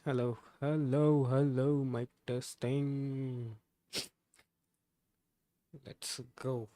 Hello, hello, hello, mic testing. Let's go.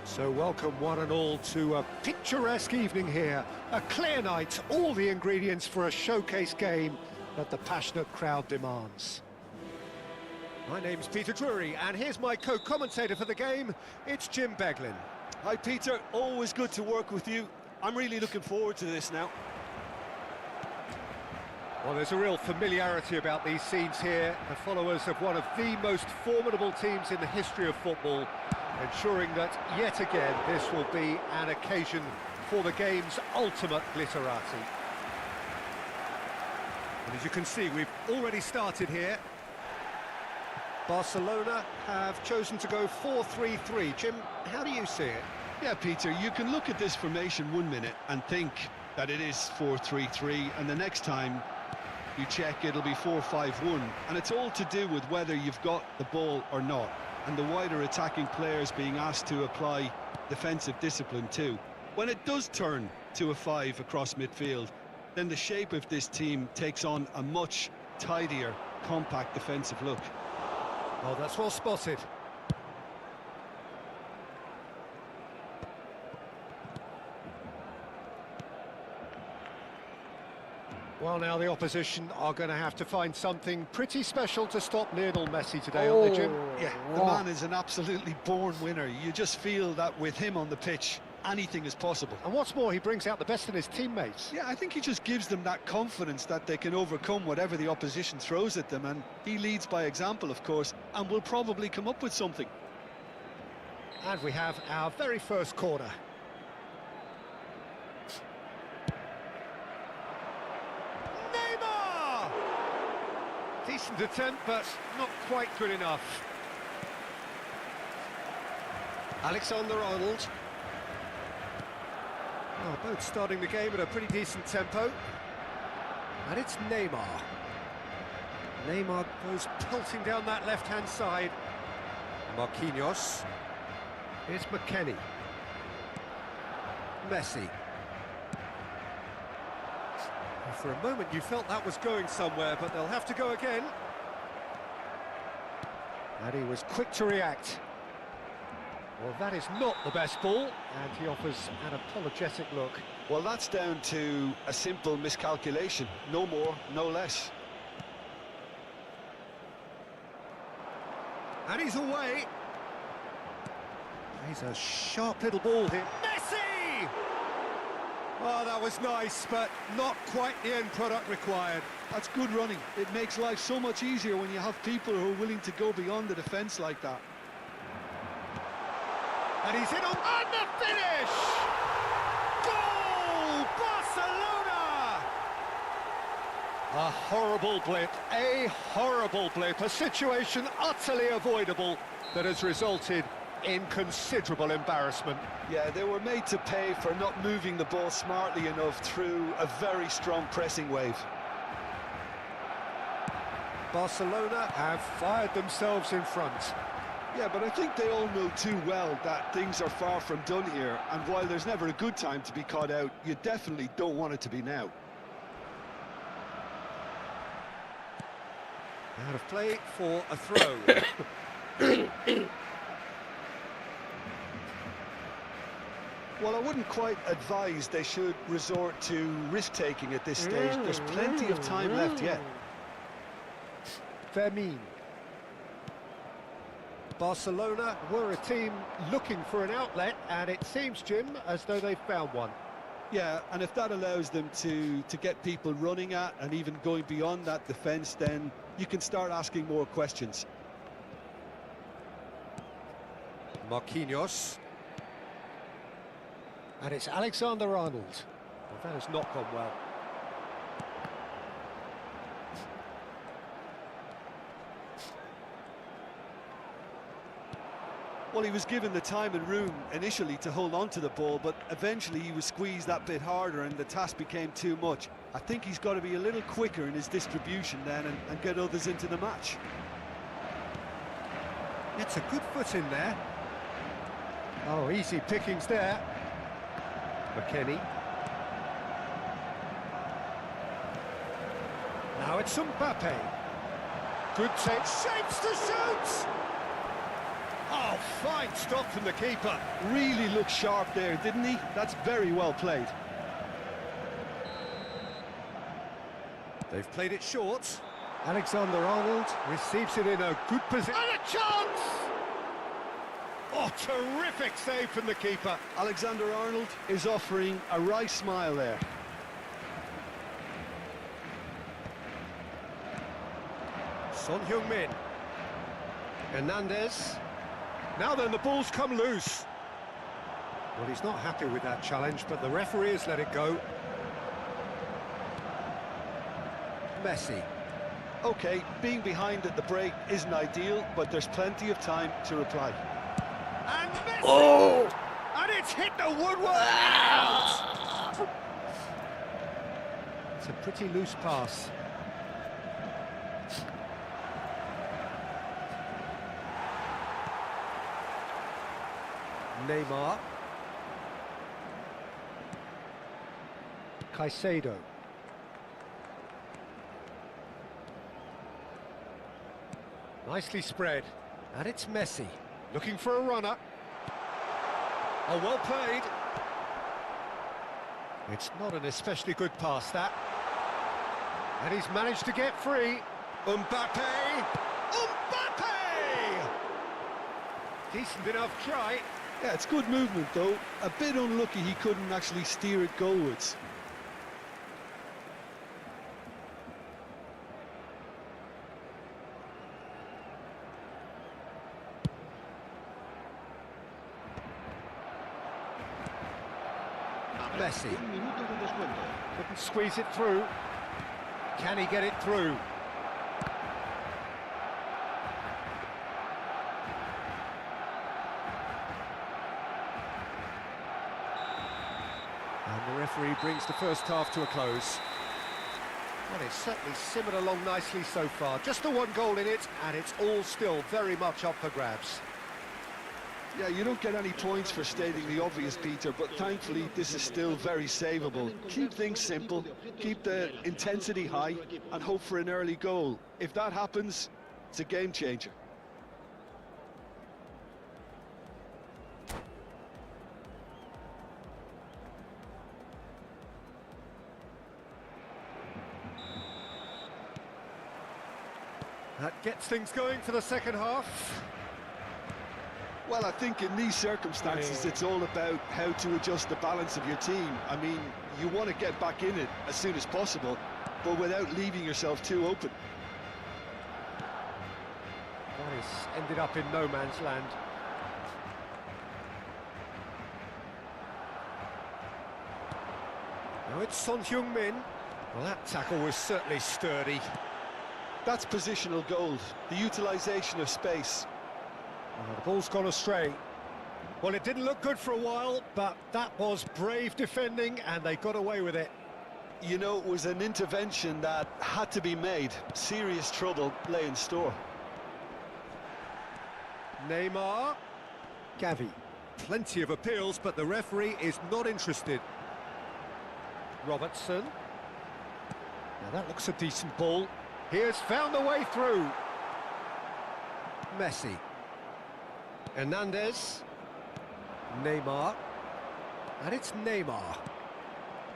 So welcome one and all to a picturesque evening here. A clear night, all the ingredients for a showcase game that the passionate crowd demands. My name's Peter Drury, and here's my co-commentator for the game, it's Jim Beglin. Hi Peter, always good to work with you. I'm really looking forward to this now. Well, there's a real familiarity about these scenes here. The followers of one of the most formidable teams in the history of football, ensuring that, yet again, this will be an occasion for the game's ultimate glitterati. And as you can see, we've already started here. Barcelona have chosen to go 4-3-3. Jim, how do you see it? Yeah, Peter, you can look at this formation 1 minute and think that it is 4-3-3, and the next time you check, it'll be 4-5-1. And it's all to do with whether you've got the ball or not, and the wider attacking players being asked to apply defensive discipline too. When it does turn to a 5 across midfield, then the shape of this team takes on a much tidier, compact defensive look. Oh, that's well spotted. Well, now the opposition are going to have to find something pretty special to stop Lionel Messi today, aren't they, Jim? Yeah, the man is an absolutely born winner. You just feel that with him on the pitch, anything is possible. And what's more, he brings out the best in his teammates. Yeah, I think he just gives them that confidence that they can overcome whatever the opposition throws at them, and he leads by example, of course, and will probably come up with something. And we have our very first corner. Decent attempt, but not quite good enough. Alexander-Arnold. Oh, both starting the game at a pretty decent tempo. And it's Neymar. Neymar goes pelting down that left-hand side. Marquinhos. It's McKennie. Messi. For a moment you felt that was going somewhere, but they'll have to go again. And he was quick to react. Well, that is not the best ball, and he offers an apologetic look. Well, that's down to a simple miscalculation. No more, no less. And he's away. He's a sharp little ball here. Messi! Oh, that was nice, but not quite the end product required. That's good running. It makes life so much easier when you have people who are willing to go beyond the defence like that. And he's in on the finish! Goal! Barcelona! A horrible blip, a situation utterly avoidable that has resulted in considerable embarrassment. Yeah, they were made to pay for not moving the ball smartly enough through a very strong pressing wave. Barcelona have fired themselves in front. Yeah, but I think they all know too well that things are far from done here, and while there's never a good time to be caught out, you definitely don't want it to be now. Out of play for a throw. Well, I wouldn't quite advise they should resort to risk-taking at this stage. There's plenty of time left yet. Fermin. Barcelona were a team looking for an outlet, and it seems, Jim, as though they've found one. Yeah, and if that allows them to get people running at and even going beyond that defence, then you can start asking more questions. Marquinhos. And it's Alexander-Arnold. Well, that has not gone well. Well, he was given the time and room initially to hold on to the ball, but eventually he was squeezed that bit harder and the task became too much. I think he's got to be a little quicker in his distribution then and get others into the match. It's a good foot in there. Oh, easy pickings there. McKennie. Now it's Mbappe. Good take, shapes to shoot! Oh, fine stop from the keeper. Really looked sharp there, didn't he? That's very well played. They've played it short. Alexander-Arnold receives it in a good position. And a chance! Oh, terrific save from the keeper. Alexander-Arnold is offering a wry smile there. Son Heung-min. Hernandez. Now then, the ball's come loose. Well, he's not happy with that challenge, but the referee has let it go. Messi. OK, being behind at the break isn't ideal, but there's plenty of time to reply. And Messi! Oh! And it's hit the woodwork! Out! It's a pretty loose pass. Neymar. Caicedo. Nicely spread. And it's Messi. Looking for a runner. Oh, well played. It's not an especially good pass, that. And he's managed to get free. Mbappe! Mbappe! Decent enough try. Yeah, it's good movement, though. A bit unlucky he couldn't actually steer it goalwards. Messi. Couldn't squeeze it through. Can he get it through? And the referee brings the first half to a close. Well, it's certainly simmered along nicely so far. Just the one goal in it, and it's all still very much up for grabs. Yeah, you don't get any points for stating the obvious, Peter, but thankfully this is still very savable. Keep things simple, keep the intensity high, and hope for an early goal. If that happens, it's a game changer. That gets things going for the second half. Well, I think in these circumstances, it's all about how to adjust the balance of your team. I mean, you want to get back in it as soon as possible, but without leaving yourself too open. That has ended up in no man's land. Now it's Son Heung-min. Well, that tackle was certainly sturdy. That's positional gold, the utilisation of space. Oh, the ball's gone astray. Well, it didn't look good for a while, but that was brave defending, and they got away with it. You know, it was an intervention that had to be made. Serious trouble lay in store. Neymar. Gavi. Plenty of appeals, but the referee is not interested. Robertson. Now that looks a decent ball. He has found a way through. Messi. Hernandez. Neymar. And it's Neymar.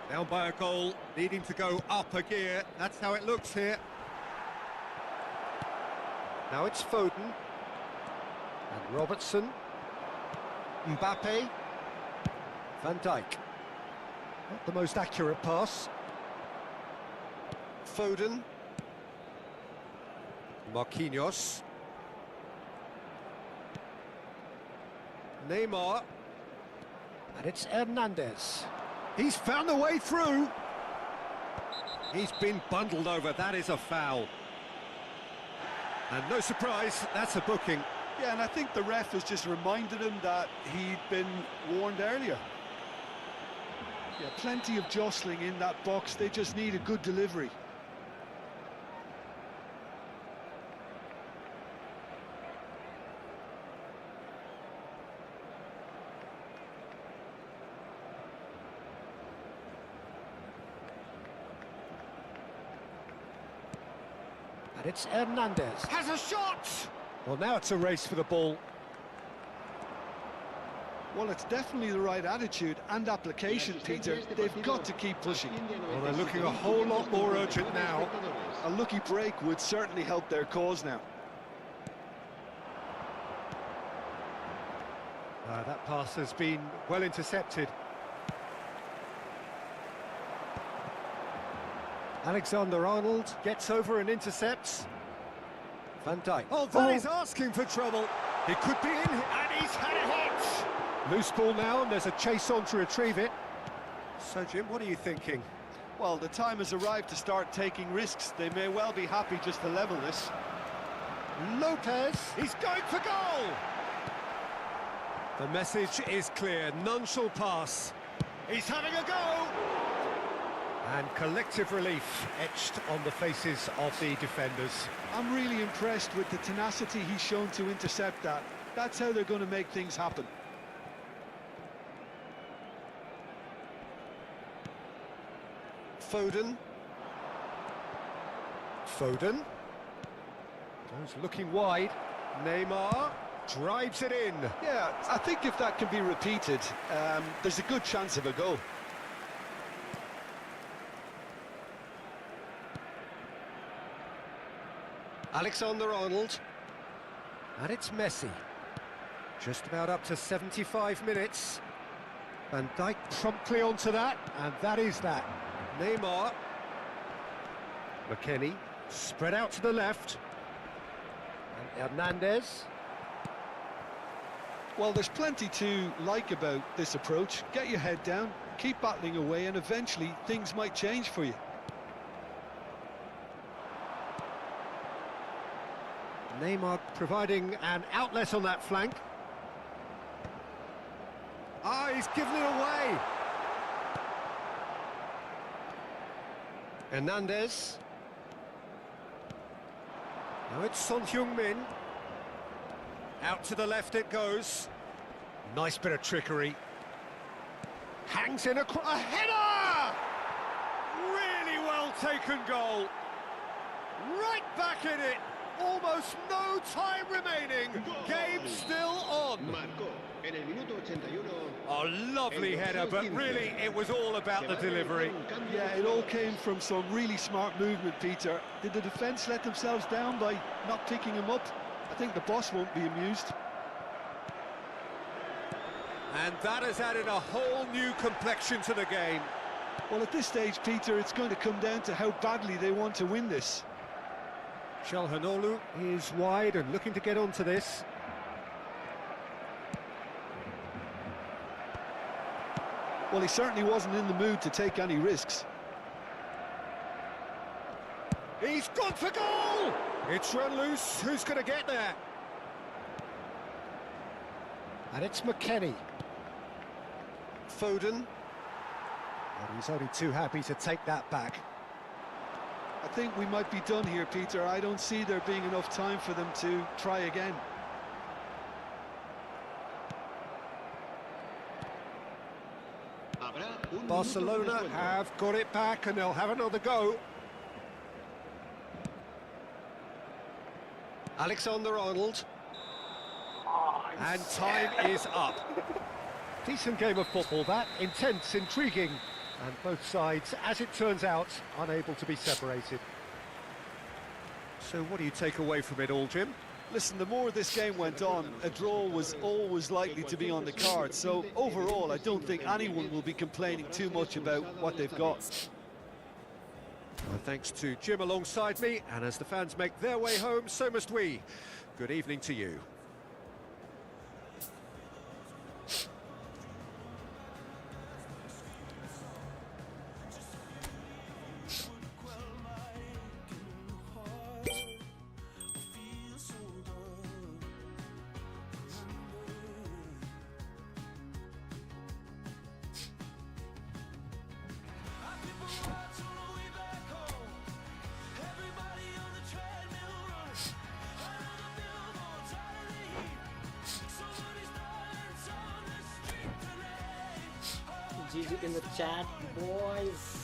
Down by a goal, needing to go up a gear. That's how it looks here. Now it's Foden. And Robertson. Mbappe. Van Dijk. Not the most accurate pass. Foden. Marquinhos. Neymar. And it's Hernandez. He's found the way through. He's been bundled over. That is a foul. And no surprise, that's a booking. Yeah, and I think the ref has just reminded him that he'd been warned earlier. Yeah, plenty of jostling in that box. They just need a good delivery. And it's Hernandez. Has a shot! Well, now it's a race for the ball. Well, it's definitely the right attitude and application, Peter. They've got to keep pushing. Well, they're looking a whole lot more urgent now. A lucky break would certainly help their cause now. That pass has been well intercepted. Alexander-Arnold gets over and intercepts. Van Dijk. Oh, that is asking for trouble. He could be in, and he's had a hit. Loose ball now, and there's a chase on to retrieve it. So, Jim, what are you thinking? Well, the time has arrived to start taking risks. They may well be happy just to level this. Lopez, he's going for goal! The message is clear, none shall pass. He's having a go! And collective relief etched on the faces of the defenders. I'm really impressed with the tenacity he's shown to intercept that. That's how they're going to make things happen. Foden. Foden. Goes looking wide. Neymar drives it in. Yeah, I think if that can be repeated, there's a good chance of a goal. Alexander-Arnold. And it's Messi. Just about up to 75 minutes. Van Dijk promptly onto that, and that is that. Neymar. McKennie. Spread out to the left. And Hernandez. Well, there's plenty to like about this approach. Get your head down, keep battling away, and eventually things might change for you. Neymar providing an outlet on that flank. Ah, he's given it away. Hernandez. Now it's Son Heung-min. Out to the left it goes. Nice bit of trickery. Hangs in a header! Really well taken goal. Right back in it. Almost no time remaining. Game still on. Oh, lovely header, but really it was all about the delivery. Yeah, it all came from some really smart movement, Peter. Did the defence let themselves down by not picking him up? I think the boss won't be amused. And that has added a whole new complexion to the game. Well, at this stage, Peter, it's going to come down to how badly they want to win this. Çalhanoğlu is wide and looking to get onto this. Well, he certainly wasn't in the mood to take any risks. He's gone for goal! It's run loose. Who's going to get there? And it's McKennie. Foden. And he's only too happy to take that back. I think we might be done here, Peter. I don't see there being enough time for them to try again. Barcelona have got it back and they'll have another go. Alexander-Arnold. And time is up. Decent game of football, that. Intense, intriguing. And both sides, as it turns out, unable to be separated. So what do you take away from it all, Jim? Listen, the more this game went on, a draw was always likely to be on the card. So overall, I don't think anyone will be complaining too much about what they've got. Well, thanks to Jim alongside me, and as the fans make their way home, so must we. Good evening to you. GG in the chat, boys.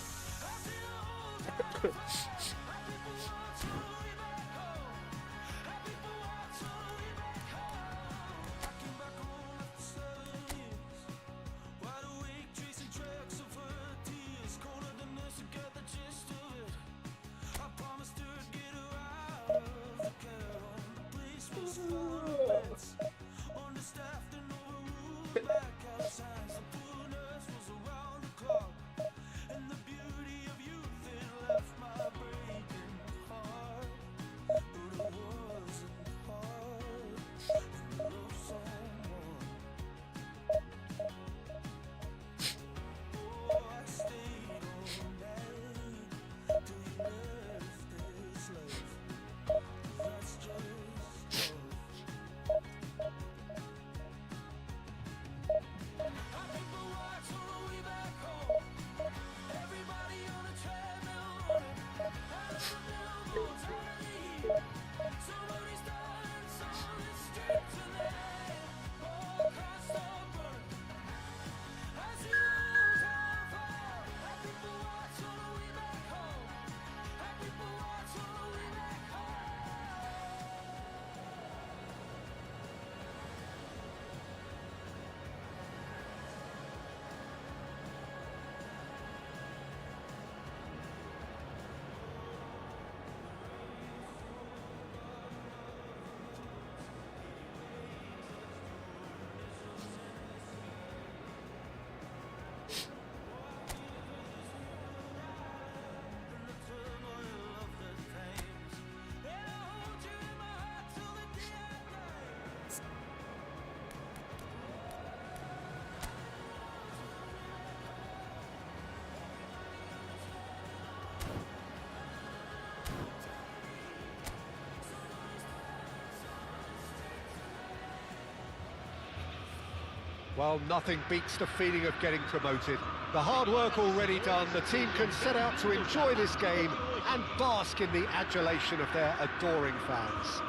Well, nothing beats the feeling of getting promoted. The hard work already done, the team can set out to enjoy this game and bask in the adulation of their adoring fans.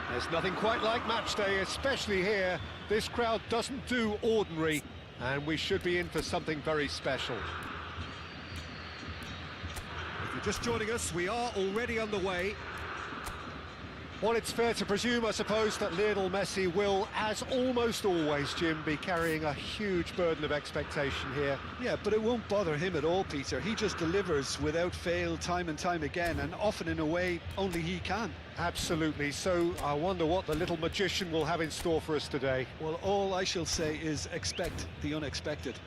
There's nothing quite like match day, especially here. This crowd doesn't do ordinary, and we should be in for something very special. If you're just joining us, we are already underway. Well, it's fair to presume, I suppose, that Lionel Messi will, as almost always, Jim, be carrying a huge burden of expectation here. Yeah, but it won't bother him at all, Peter. He just delivers without fail time and time again, and often in a way only he can. Absolutely. So I wonder what the little magician will have in store for us today. Well, all I shall say is expect the unexpected.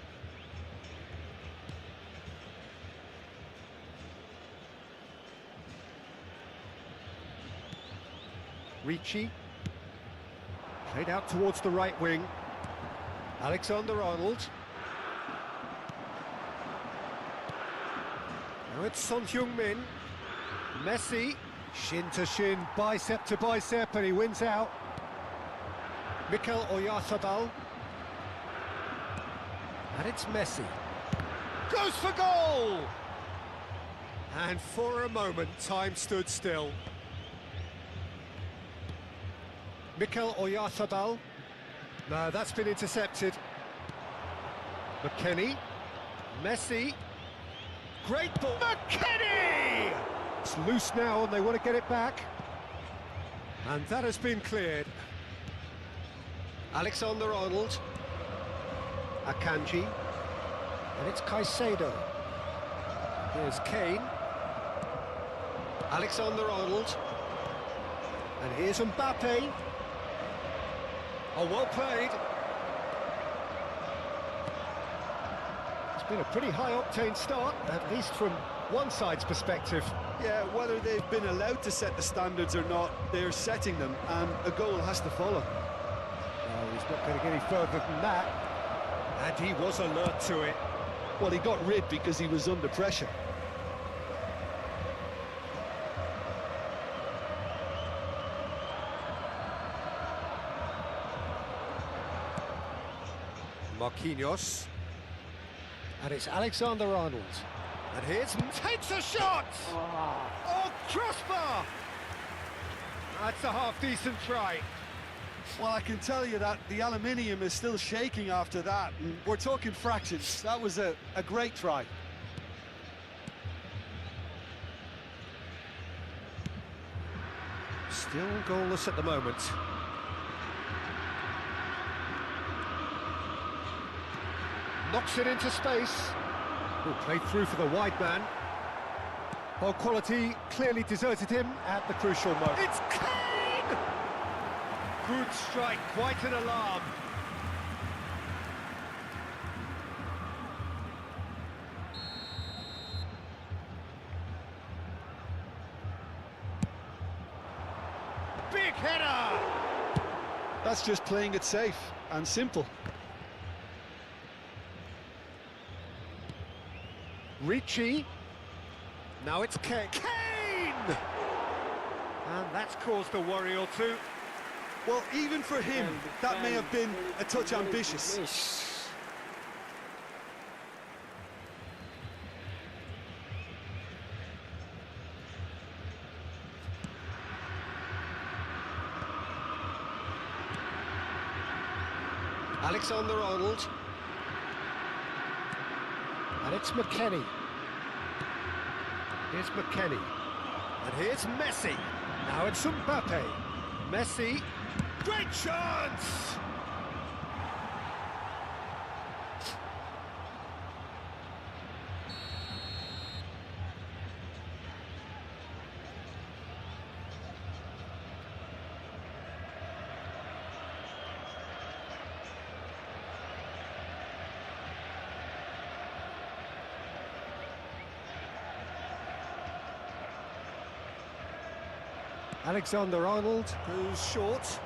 Ricci, played out towards the right wing. Alexander-Arnold. Now it's Son Heung-min. Messi, shin to shin, bicep to bicep, and he wins out. Mikel Oyarzabal. And it's Messi. Goes for goal! And for a moment, time stood still. Mikel Oyarzabal. No, that's been intercepted. McKennie. Messi. Great ball. McKennie! It's loose now and they want to get it back. And that has been cleared. Alexander-Arnold. Akanji. And it's Caicedo. Here's Kane. Alexander-Arnold. And here's Mbappe. Oh, well played. It's been a pretty high-octane start, at least from one side's perspective. Yeah, whether they've been allowed to set the standards or not, they're setting them, and a goal has to follow. No, he's not going to get any further than that. And he was alert to it. Well, he got rid because he was under pressure. Marquinhos. And it's Alexander-Arnold. And here's... takes a shot! Oh, crossbar! That's a half-decent try. Well, I can tell you that the aluminium is still shaking after that. We're talking fractions. That was a great try. Still goalless at the moment. Knocks it into space. Oh, played through for the wide man. Well, quality clearly deserted him at the crucial moment. It's Kane! Good strike, quite an alarm. Big header! That's just playing it safe and simple. Ricci. Now it's Kane. Kane! And that's caused a worry or two. Well, even for him, that may have been a touch ambitious. Alexander-Arnold. And it's McKennie. Here's McKennie. And here's Messi. Now it's Mbappe. Messi. Great chance! Alexander-Arnold, who's short.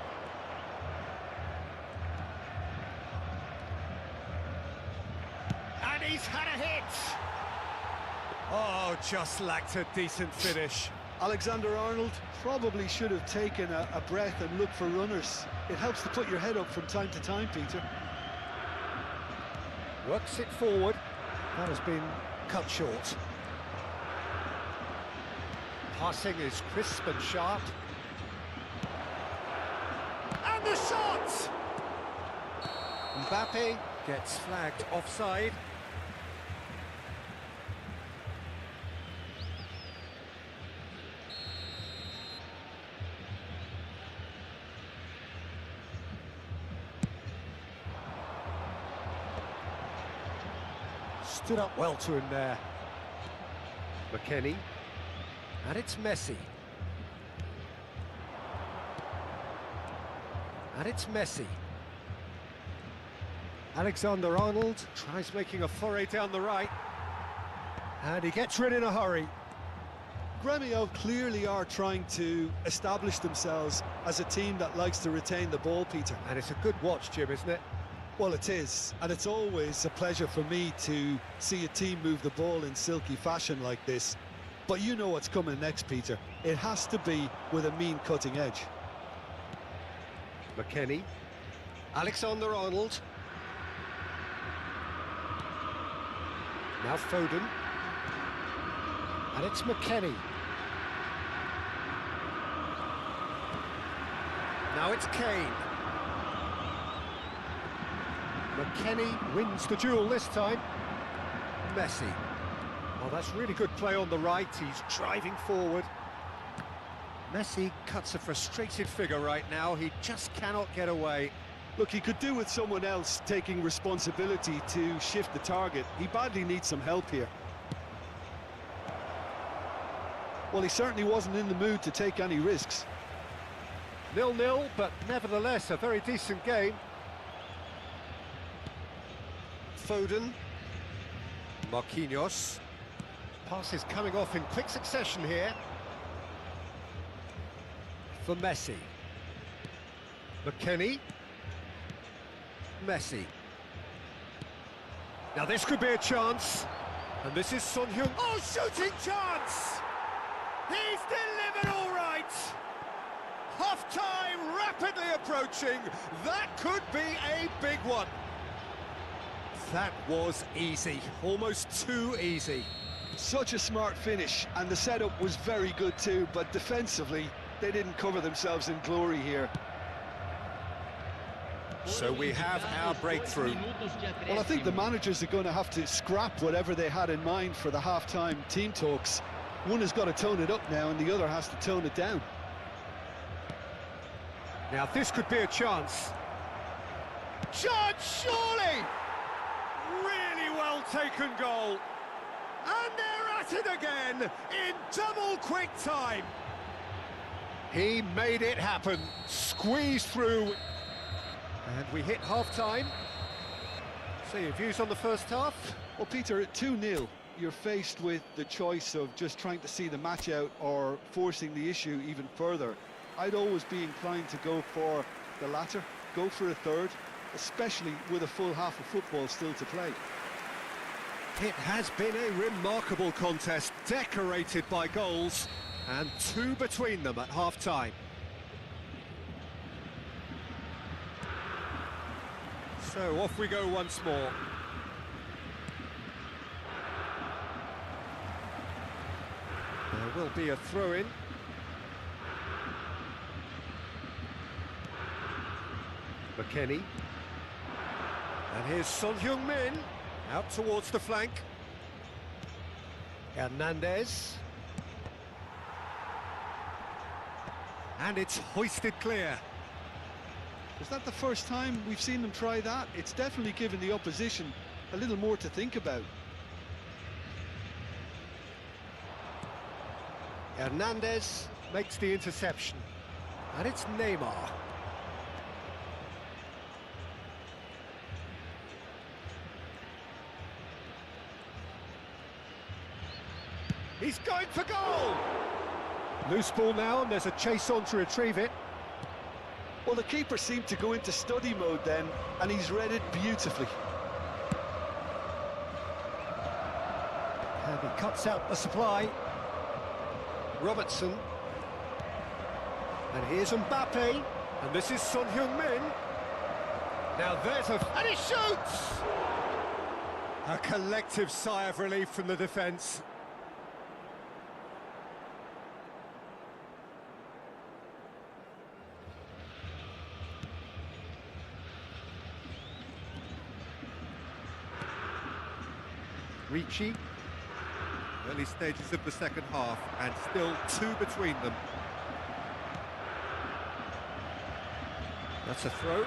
And he's had a hit! Oh, just lacked a decent finish. Alexander-Arnold probably should have taken a breath and looked for runners. It helps to put your head up from time to time, Peter. Works it forward. That has been cut short. Passing is crisp and sharp. And the shot! Mbappe gets flagged offside. Stood up well to him there. McKennie. And it's Messi. And it's Messi. Alexander-Arnold tries making a foray down the right. And he gets rid in a hurry. Gremio clearly are trying to establish themselves as a team that likes to retain the ball, Peter. And it's a good watch, Jim, isn't it? Well, it is, and it's always a pleasure for me to see a team move the ball in silky fashion like this. But you know what's coming next, Peter. It has to be with a mean cutting edge. McKennie. Alexander-Arnold. Now Foden. And it's McKennie. Now it's Kane. McKennie wins the duel this time. Messi. Oh, that's really good play on the right. He's driving forward. Messi cuts a frustrated figure right now. He just cannot get away. Look, he could do with someone else taking responsibility to shift the target. He badly needs some help here. Well, he certainly wasn't in the mood to take any risks. 0-0, but nevertheless a very decent game. Foden. Marquinhos. Passes coming off in quick succession here. For Messi. McKennie. Messi. Now this could be a chance. And this is Son Heung. Oh, shooting chance! He's delivered all right! Half-time rapidly approaching. That could be a big one. That was easy, almost too easy. Such a smart finish, and the setup was very good too, but defensively, they didn't cover themselves in glory here. So we have our breakthrough. Well, I think the managers are going to have to scrap whatever they had in mind for the half-time team talks. One has got to tone it up now, and the other has to tone it down. Now this could be a chance. Chance, surely! Really well taken goal. And they're at it again in double quick time. He made it happen, squeezed through. And we hit half-time. So your views on the first half? Well, Peter, at 2-0, you're faced with the choice of just trying to see the match out or forcing the issue even further. I'd always be inclined to go for the latter, go for a third, especially with a full half of football still to play. It has been a remarkable contest, decorated by goals, and two between them at half-time. So off we go once more. There will be a throw-in. McKennie. And here's Son Heung-min, out towards the flank. Hernandez. And it's hoisted clear. Is that the first time we've seen them try that? It's definitely given the opposition a little more to think about. Hernandez makes the interception. And it's Neymar. He's going for goal! Loose ball now, and there's a chase on to retrieve it. Well, the keeper seemed to go into study mode then, and he's read it beautifully. And he cuts out the supply. Robertson. And here's Mbappe. And this is Son Heung-min. Now there's a... And he shoots! A collective sigh of relief from the defence. Ricci. Early stages of the second half, and still two between them. That's a throw.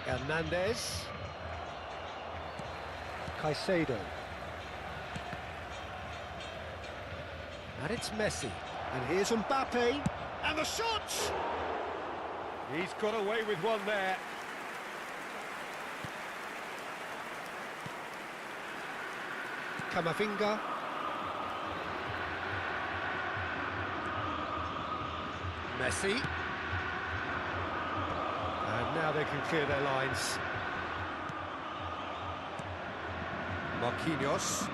Hernandez. Caicedo. And it's Messi. And here's Mbappe. And the shot! He's got away with one there. Camavinga. Messi. And now they can clear their lines. Marquinhos.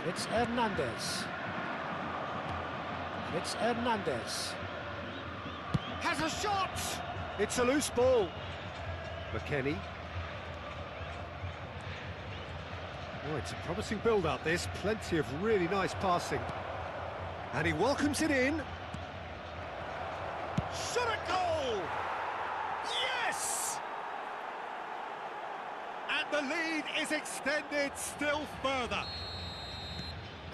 And it's Hernandez. And it's Hernandez. Has a shot! It's a loose ball. McKennie. Oh, it's a promising build-up, this. Plenty of really nice passing. And he welcomes it in. Shot at goal! Yes! And the lead is extended still further.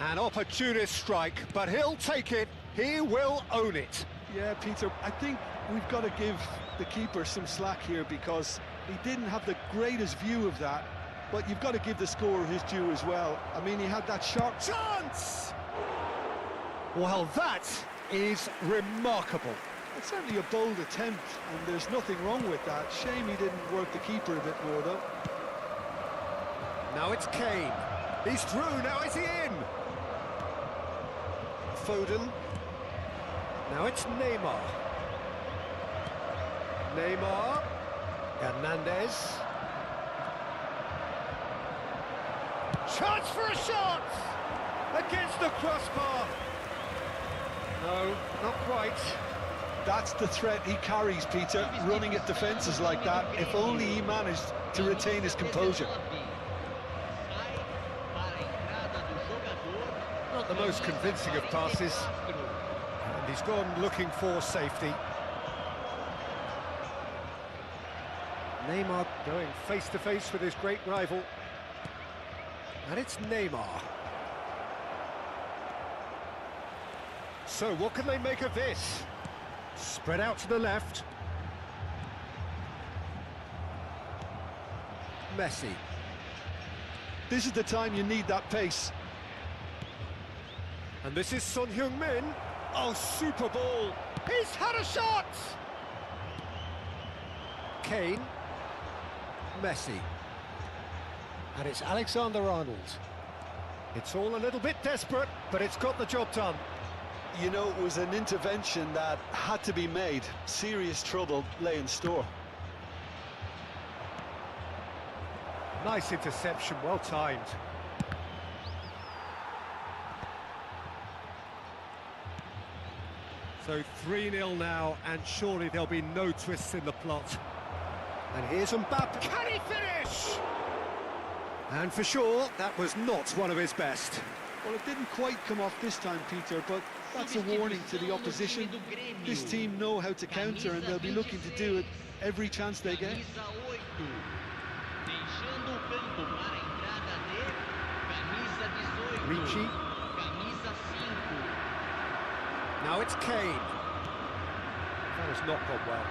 An opportunist strike, but he'll take it. He will own it. Yeah, Peter, I think we've got to give the keeper some slack here because he didn't have the greatest view of that, but you've got to give the scorer his due as well. I mean, he had that sharp Chance! Well, that is remarkable. It's certainly a bold attempt, and there's nothing wrong with that. Shame he didn't work the keeper a bit more, though. Now it's Kane. He's through, now is he in? Foden. Now it's Neymar. Neymar. Hernandez. Chance for a shot! Against the crossbar. No, not quite. That's the threat he carries, Peter, running at defences like that. If only he managed to retain his composure. Not the most convincing of passes. And he's gone looking for safety. Neymar going face-to-face with his great rival. And it's Neymar. So what can they make of this? Spread out to the left. Messi. This is the time you need that pace. And this is Son Heung-min. Oh, super ball. He's had a shot! Kane. Messi. And it's Alexander-Arnold. It's all a little bit desperate, but it's got the job done. You know, it was an intervention that had to be made. Serious trouble lay in store. Nice interception, well timed. So 3-0 now, and surely there'll be no twists in the plot. And here's Mbappe. Can he finish? And for sure, that was not one of his best. Well, it didn't quite come off this time, Peter, but that's a warning to the opposition. This team know how to counter, and they'll be looking to do it every chance they get. Ricci. Now it's Kane. That has not gone well.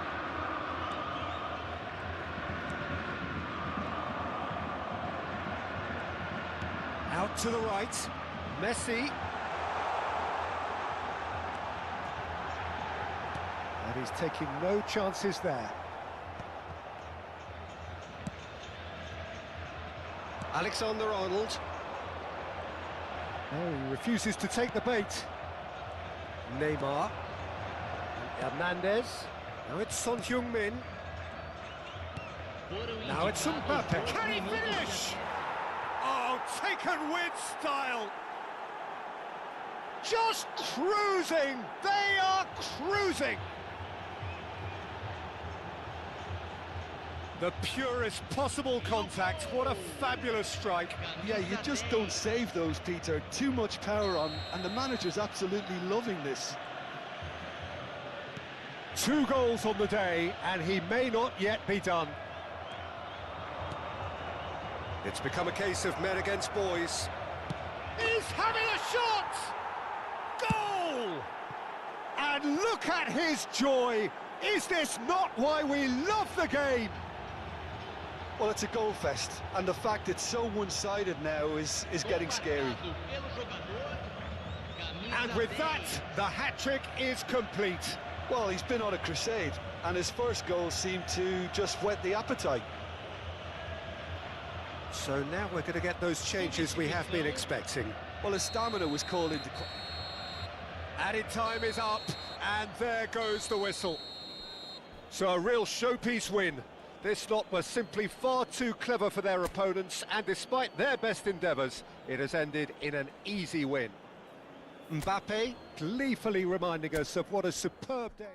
Out to the right. Messi. And he's taking no chances there. Alexander-Arnold. Oh, he refuses to take the bait. Neymar. And Hernandez. Now it's Son Heung-min. Now it's Mbappe. Can he finish? Oh, taken with style. Just cruising. They are cruising. The purest possible contact. What a fabulous strike. Yeah, you just don't save those, Peter. Too much power on, and the manager's absolutely loving this. 2 goals on the day, and he may not yet be done. It's become a case of men against boys. He's having a shot! Goal! And look at his joy! Is this not why we love the game? Well, it's a goal fest, and the fact it's so one-sided now is getting scary. And with that, the hat-trick is complete. Well, he's been on a crusade, and his first goal seemed to just whet the appetite. So now we're going to get those changes we have been expecting. Well, his stamina was called into... Added time is up, and there goes the whistle. So a real showpiece win. This lot was simply far too clever for their opponents, and despite their best endeavours, it has ended in an easy win. Mbappe gleefully reminding us of what a superb day.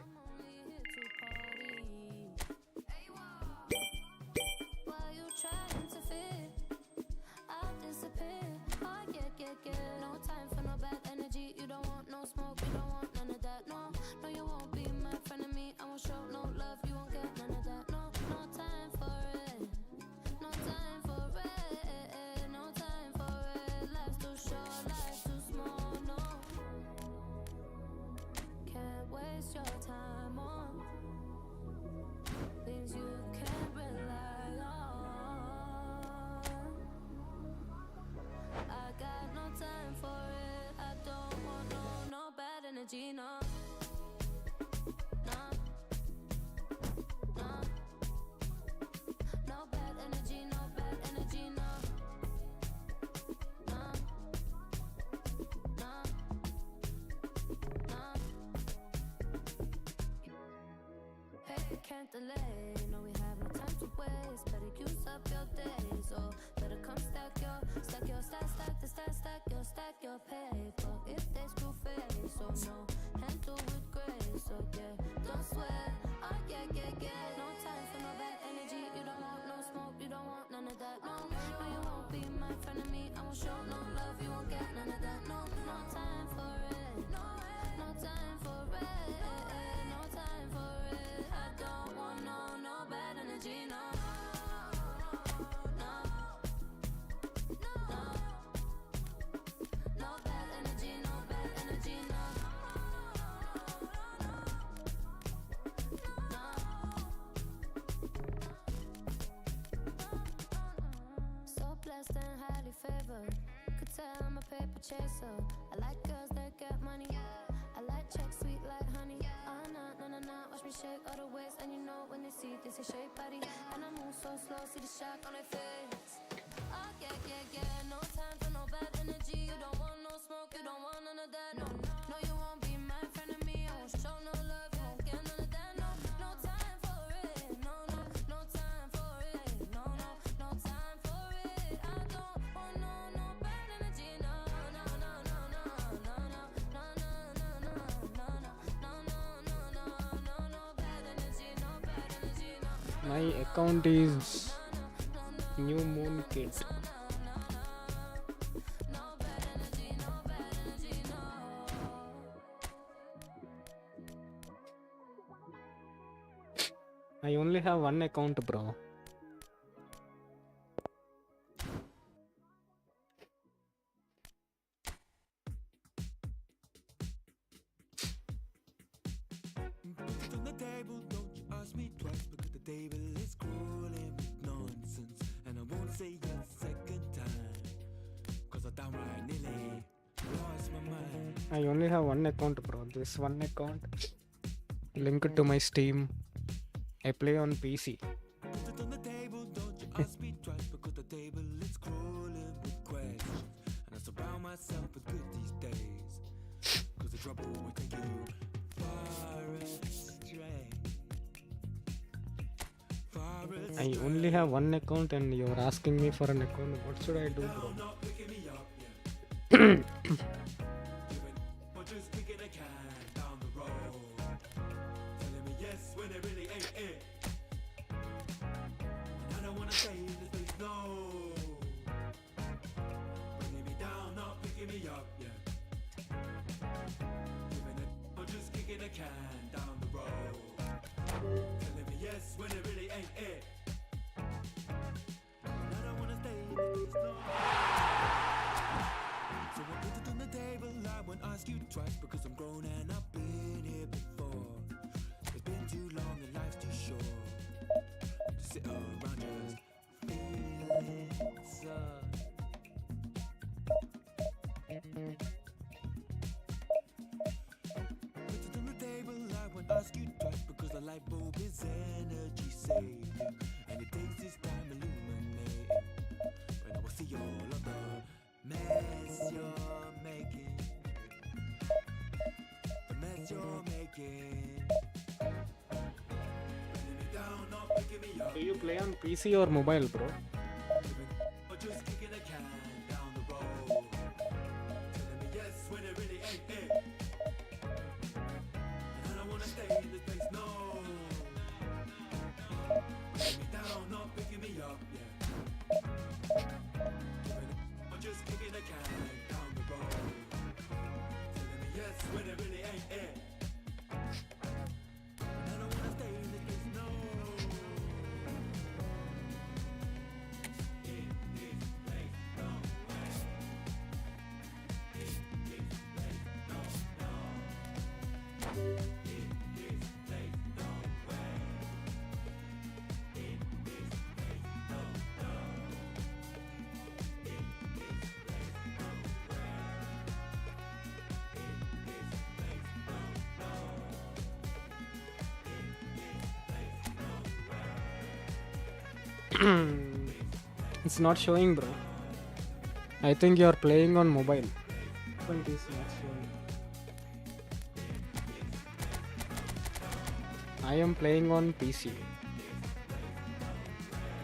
delay. No, we have no time to waste. Better use up your days, or better come stack your paper. If they screw face, so no, handle with grace. So yeah, don't sweat. Oh yeah. No time for no bad energy. You don't want no smoke. You don't want none of that. No, you won't be my friend of me. I won't show no love. You won't get none of that. No time for it. No time for it. No time for it. I don't want no bad energy. No. No bad energy, no. So blessed and highly favored. Could tell I'm a paper chaser. I like girls that get money. I like checks sweet like honey. Oh no. Watch me shake all the ways, and you know when they see this is shape body. And I move so slow, see the shock on their face. Oh yeah. No time for no bad energy. You don't want no smoke, you don't want none of that. No, you won't be my friend of me. I won't show no love, you won't get none of that. No time for it. No time for it. No time for it. I don't want no bad energy. No bad energy. No bad energy. No. My account is New Moon Kit. I only have one account, bro. On the table, don't you ask me twice, because the table is crawling with nonsense, and I won't say yes second time, cause I downright nearly lost my mind. I only have one account, bro. This one account linked to my Steam. I play on PC. Put it on the table, don't you ask me twice, because the table is crawling with questions, and I surround myself with good these days, cause the trouble will take you far astray. I only have one account and you're asking me for an account. What should I do, bro? Not picking me up, yeah. Or just kicking a can down the road, telling me yes when it really ain't it. And I don't wanna stay in this place, no. Bringing me down, not picking me up, yeah. Or just kicking a can down the road, telling me yes when it really ain't it. And I don't wanna stay in this place, no. So I put it on the table, I won't ask you twice, because I'm grown and I've been here before. It's been too long and life's too short to sit around just feeling sad. Put it on the table, I won't ask you twice, because the light bulb is energy saving, and it takes its time illuminating. When I will see all of the mess you're making, the mess you're making, bringing me down, not picking me up, Do you play on PC or mobile, bro? or just kicking a can down the road, telling me yes when it really ain't it. And I don't wanna stay in this place, no. Bringing me down, not picking me up, yeah. Or just kicking a can down the road, telling me yes when it really ain't it. And I don't wanna stay in this place, no. In this place, no way. In this place, no, no. In this place, no way. In this place, no, no. In this place, no way. In this place, no, no. In this place, no way. It's not showing, bro. I think you're playing on mobile. But it is not showing. I am playing on PC.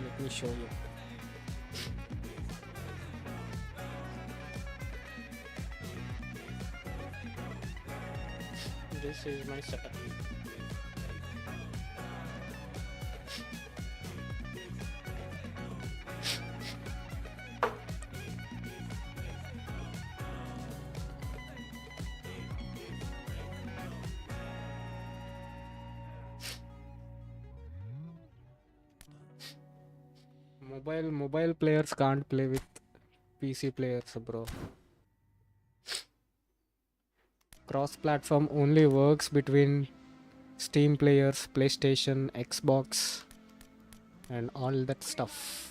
Let me show you. This is my setup. Mobile players can't play with PC players, bro. Cross-platform only works between Steam players, PlayStation, Xbox, and all that stuff.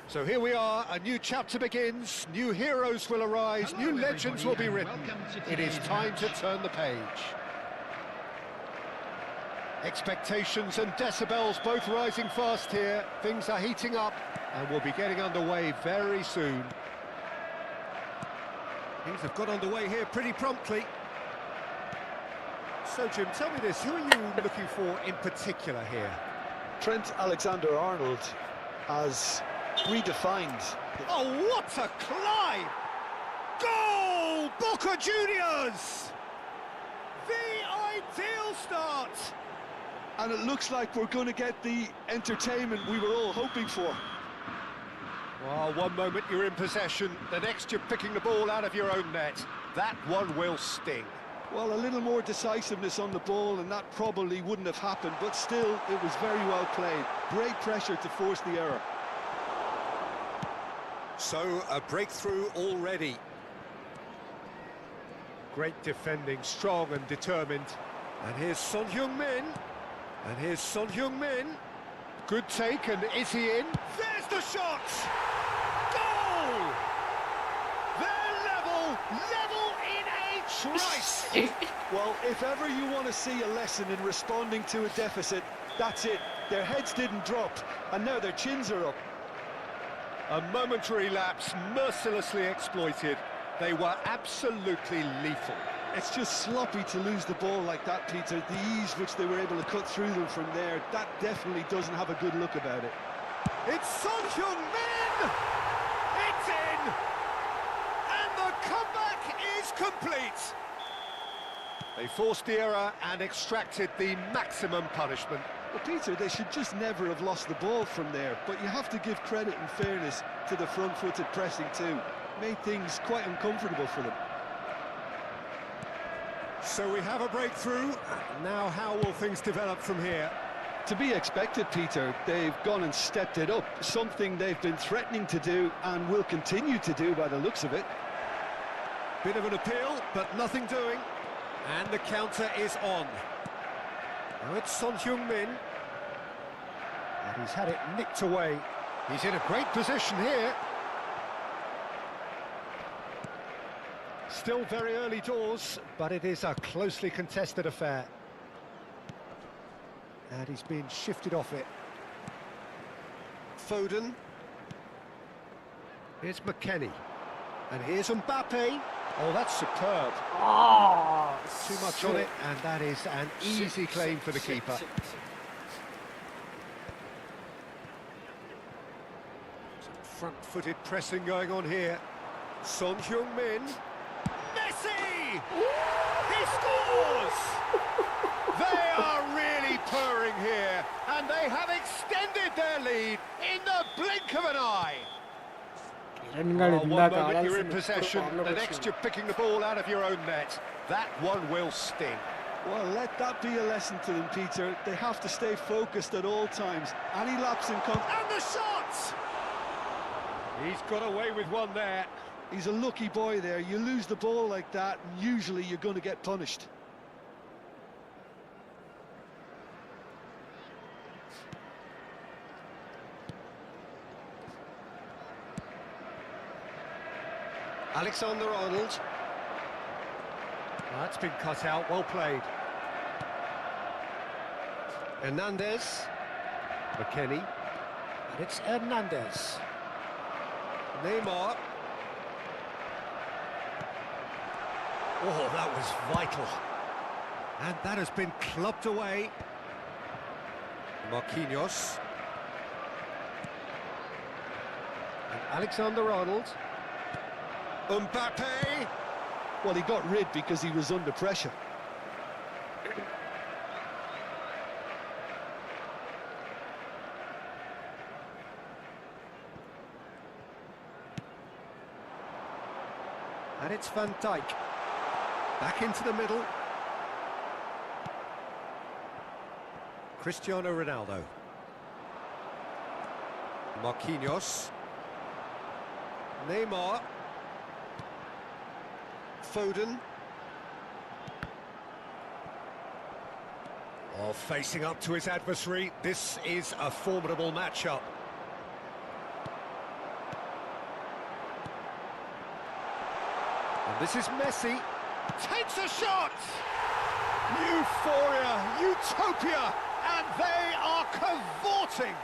So here we are, a new chapter begins, new heroes will arise, new legends will be written. It is time to turn the page. Expectations and decibels both rising fast here. Things are heating up and we'll be getting underway very soon. Things have got underway here pretty promptly. So Jim, tell me this, who are you looking for in particular here? Trent Alexander-Arnold has redefined. Oh, what a climb! Goal! Boca Juniors! The ideal start! And it looks like we're going to get the entertainment we were all hoping for. Well, one moment you're in possession, the next you're picking the ball out of your own net. That one will sting. Well, a little more decisiveness on the ball and that probably wouldn't have happened, but still, it was very well played. Great pressure to force the error. So, a breakthrough already. Great defending, strong and determined. And here's Son Heung-min. And here's Son Heung-min. Good take, and is he in? There's the shot! Goal! They're level in a trice! Well, if ever you want to see a lesson in responding to a deficit, that's it. Their heads didn't drop, and now their chins are up. A momentary lapse, mercilessly exploited. They were absolutely lethal. It's just sloppy to lose the ball like that, Peter. The ease which they were able to cut through them from there, that definitely doesn't have a good look about it. It's Son Heung-min! It's in! And the comeback is complete! They forced the error and extracted the maximum punishment. Well, Peter, they should just never have lost the ball from there, but you have to give credit and fairness to the front-footed pressing too. Made things quite uncomfortable for them. So we have a breakthrough. Now how will things develop from here? To be expected, Peter. They've gone and stepped it up, something they've been threatening to do and will continue to do by the looks of it. Bit of an appeal, but nothing doing. And the counter is on. Now it's Son Heung-min. And he's had it nicked away. He's in a great position here. Still very early doors, but it is a closely contested affair. And he's been shifted off it. Foden. Here's McKennie. And here's Mbappe. Oh, that's superb. Oh, Too much on it, and that is an easy claim for the keeper. Some front-footed pressing going on here. Son Heung-min. Messi! He scores! They are really purring here, and they have extended their lead in the blink of an eye. കിരൺകൾ One ഇല്ലാത്ത moment you're in ആളാണ് possession, the next you're picking the ball out of your own net. That one will sting. Well, let that be a lesson to them, Peter. They have to stay focused at all times. Any lapse in And the shot! He's got away with one there. He's a lucky boy there. You lose the ball like that, and usually you're going to get punished. Alexander-Arnold. That's been cut out, well played. Hernandez. McKennie. And it's Hernandez. Neymar. Oh, that was vital. And that has been clubbed away. Marquinhos. And Alexander-Arnold. Mbappe! Well, he got rid because he was under pressure. And it's Van Dijk. Back into the middle. Cristiano Ronaldo. Marquinhos. Neymar. Foden. Oh, facing up to his adversary. This is a formidable matchup. And this is Messi. Takes a shot! Euphoria, utopia, and they are cavorting.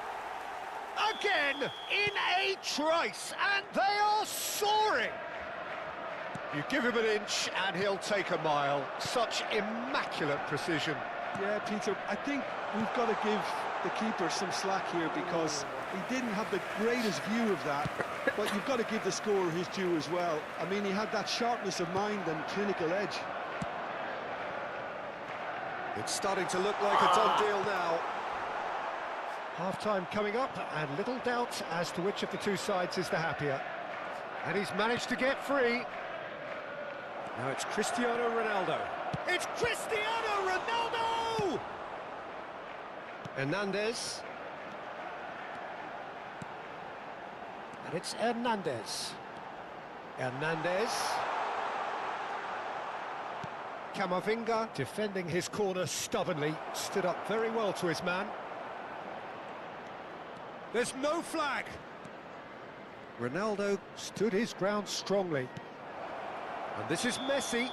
Again, in a trice, and they are soaring. You give him an inch and he'll take a mile. Such immaculate precision. Yeah, Peter, I think we've got to give the keeper some slack here because he didn't have the greatest view of that, but you've got to give the scorer his due as well. I mean, he had that sharpness of mind and clinical edge. It's starting to look like a done deal now. Half-time coming up, and little doubt as to which of the two sides is the happier. And he's managed to get free. Now it's Cristiano Ronaldo. It's Cristiano Ronaldo! Hernandez. And it's Hernandez. Hernandez. Camavinga defending his corner stubbornly. Stood up very well to his man. There's no flag. Ronaldo stood his ground strongly. And this is Messi.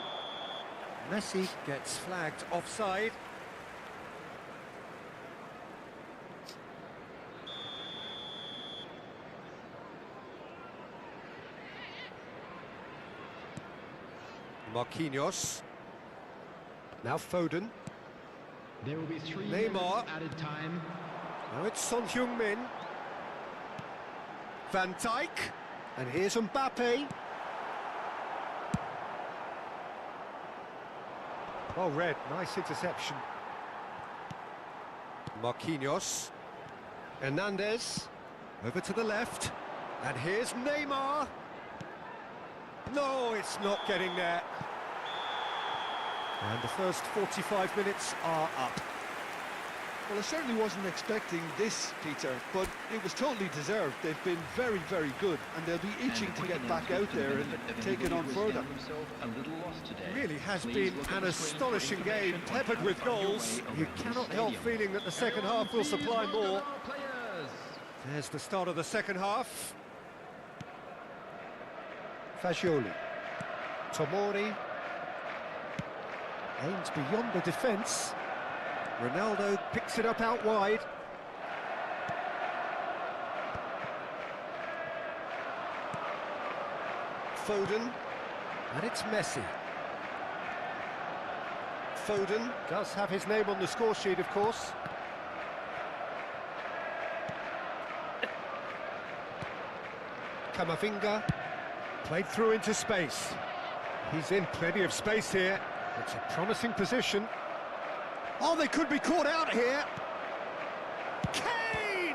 Messi gets flagged offside. Marquinhos. Now Foden. There will be 3 Neymar. minutes added time. Now it's Son Heung-min. Van Dijk. And here's Mbappe. Well read, nice interception. Marquinhos. Hernandez. Over to the left. And here's Neymar. No, it's not getting there. And the first 45 minutes are up. Well, I certainly wasn't expecting this, Peter, but it was totally deserved. They've been very, very good, and they'll be itching to get back out there and take it on further. It really has been an astonishing game, peppered with goals. You cannot help feeling that the second half will supply more. There's the start of the second half. Fagioli. Tomori. Aims beyond the defence. Ronaldo picks it up out wide. Foden. And it's Messi. Foden. Does have his name on the score sheet, of course. Camavinga. Played through into space. He's in plenty of space here. It's a promising position. Oh, they could be caught out here. Kane!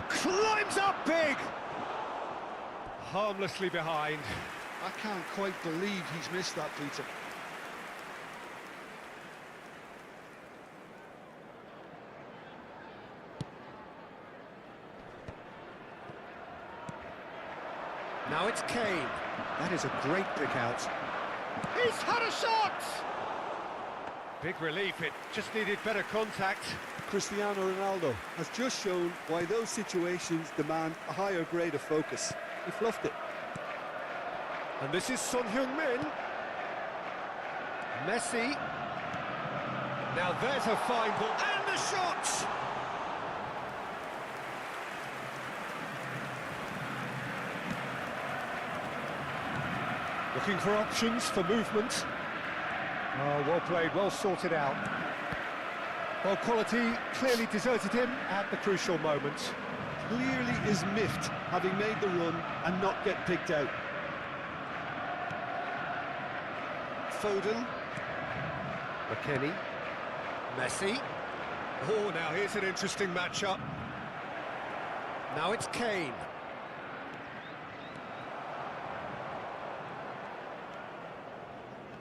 Climbs up big! Harmlessly behind. I can't quite believe he's missed that, Peter. Now it's Kane. That is a great pick out. He's had a shot! Big relief, it just needed better contact. Cristiano Ronaldo has just shown why those situations demand a higher grade of focus. He fluffed it. And this is Son Heung-min. Messi. Now there's a fine ball. And the shot! Looking for options for movement. Oh, well played, well sorted out. Well, quality clearly deserted him at the crucial moment. Clearly is miffed, having made the run and not get picked out. Foden. McKennie. Messi. Oh, now here's an interesting matchup. Now it's Kane.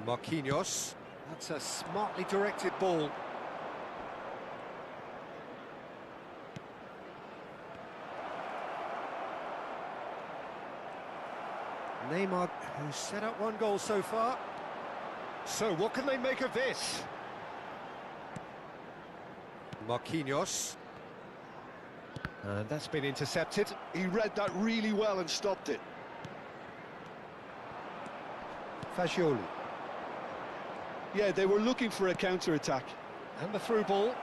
Marquinhos. That's a smartly directed ball. Neymar, who's set up one goal so far. So what can they make of this? Marquinhos. And that's been intercepted. He read that really well and stopped it. Fagioli. Yeah, they were looking for a counter-attack. And the through ball.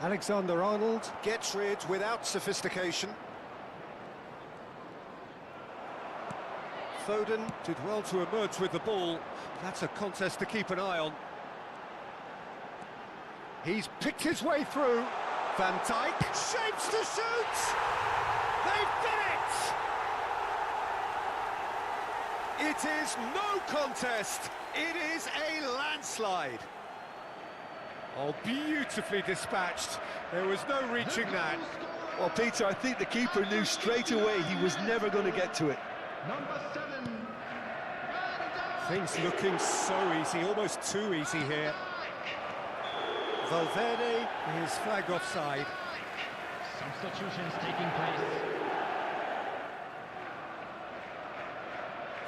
Alexander-Arnold gets rid without sophistication. Foden did well to emerge with the ball. That's a contest to keep an eye on. He's picked his way through. Van Dijk shapes to shoot! They've done it! It is no contest. It is a landslide. Oh, beautifully dispatched. There was no reaching that. Well, Peter, I think the keeper knew straight away he was never going to get to it. Number 7. Things looking so easy, almost too easy here. Valverde is flagged offside. Substitutions taking place.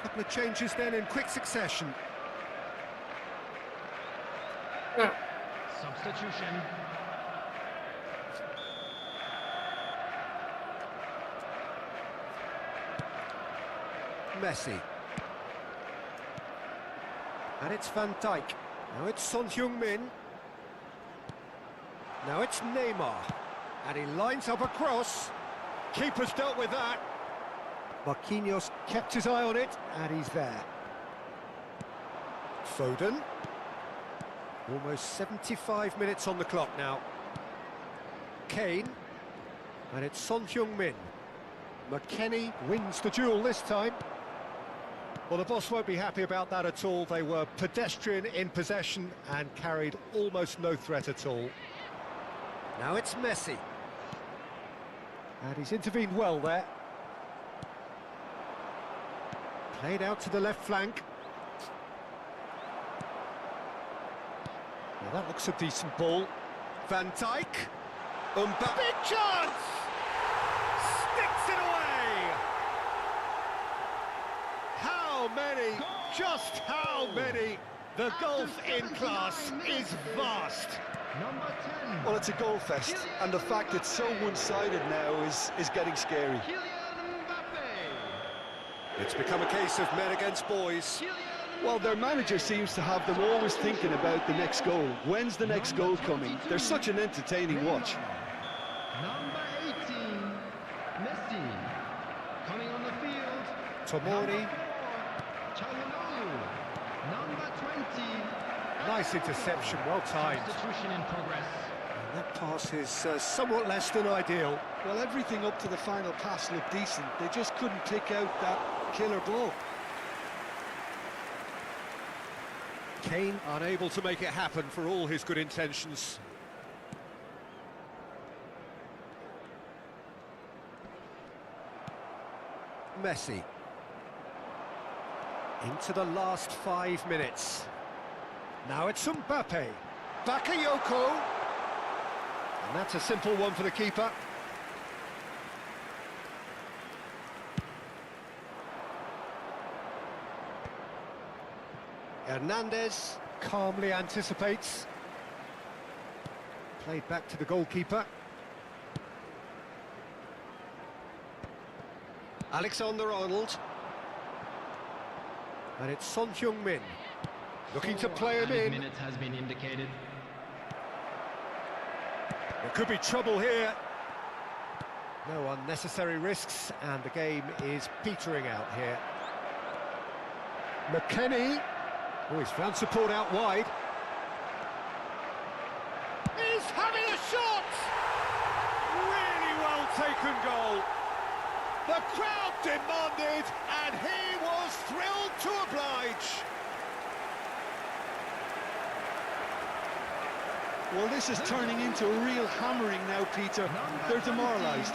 Couple of changes then in quick succession. Substitution. Messi. And it's Van Dijk. Now it's Son Heung-min. Now it's Neymar. And he lines up a cross. Keeper's dealt with that. Marquinhos kept his eye on it, and he's there. Foden. Almost 75 minutes on the clock now. Kane. And it's Son Heung-min. McKennie wins the duel this time. Well, the boss won't be happy about that at all. They were pedestrian in possession and carried almost no threat at all. Now it's Messi. And he's intervened well there. Played out to the left flank. Well, that looks a decent ball. Van Dijk. Mbappe. Big chance! Sticks it away! How many? Just how many? The gulf in class is vast. Number 10. Well, it's a goal fest, and the fact it's so one-sided now is getting scary. Kylian Mbappe. It's become a case of men against boys. Well, their manager seems to have them always thinking about the next goal. When's the next goal coming? They're such an entertaining watch. Number 18, Messi. Coming on the field. Tomori. Çalhanoğlu. Number 20. Nice interception, well timed. Substitution in progress. And that pass is somewhat less than ideal. Well, everything up to the final pass looked decent. They just couldn't pick out that killer ball. Kane unable to make it happen for all his good intentions. Messi. Into the last 5 minutes. Now it's Mbappe. Bakayoko. And that's a simple one for the keeper. Hernandez calmly anticipates. Played back to the goalkeeper. Alexander-Arnold. And it's Son Heung-min looking to play him in. Minutes has been indicated. There could be trouble here. No unnecessary risks, and the game is petering out here. McKennie. Oh, he's found support out wide. He's having a shot! Really well taken goal. The crowd demanded, and he was thrilled to oblige. Well, this is turning into a real hammering now, Peter. They're demoralised.